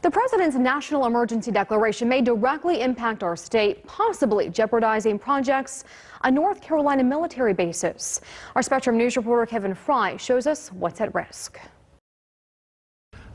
The president's national emergency declaration may directly impact our state, possibly jeopardizing projects on North Carolina military bases. Our Spectrum News reporter Kevin Fry shows us what's at risk.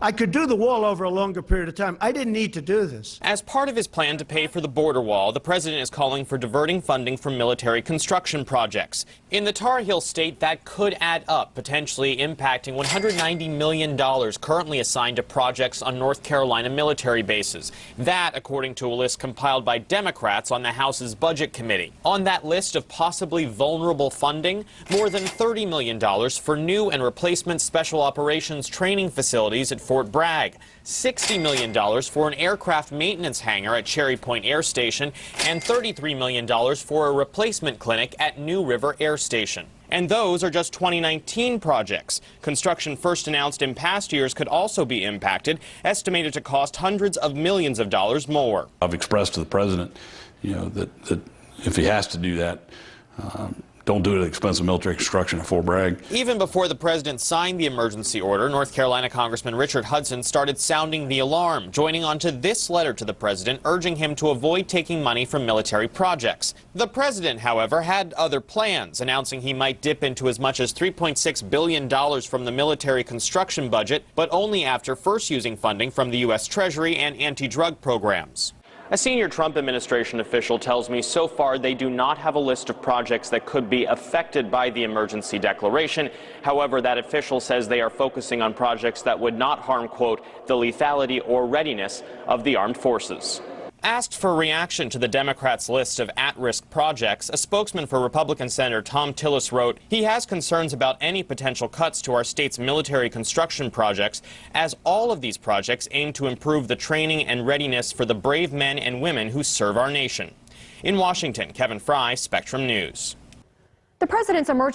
I could do the wall over a longer period of time. I didn't need to do this. As part of his plan to pay for the border wall, the president is calling for diverting funding from military construction projects. In the Tar Heel state, that could add up, potentially impacting $190 million currently assigned to projects on North Carolina military bases. That, according to a list compiled by Democrats on the House's Budget Committee. On that list of possibly vulnerable funding, more than $30 million for new and replacement special operations training facilities at Fort Bragg, $60 million for an aircraft maintenance hangar at Cherry Point Air Station, and $33 million for a replacement clinic at New River Air Station. And those are just 2019 projects. Construction first announced in past years could also be impacted, estimated to cost hundreds of millions of dollars more. I've expressed to the president, that if he has to do that, don't do it at the expense of military construction at Fort Bragg. Even before the president signed the emergency order, North Carolina Congressman Richard Hudson started sounding the alarm, joining onto this letter to the president urging him to avoid taking money from military projects. The president, however, had other plans, announcing he might dip into as much as $3.6 billion from the military construction budget, but only after first using funding from the U.S. Treasury and anti-drug programs. A senior Trump administration official tells me so far they do not have a list of projects that could be affected by the emergency declaration. However, that official says they are focusing on projects that would not harm, quote, the lethality or readiness of the armed forces. Asked for reaction to the Democrats' list of at-risk projects, a spokesman for Republican Senator Tom Tillis wrote, he has concerns about any potential cuts to our state's military construction projects, as all of these projects aim to improve the training and readiness for the brave men and women who serve our nation. In Washington, Kevin Fry, Spectrum News. The president's emergency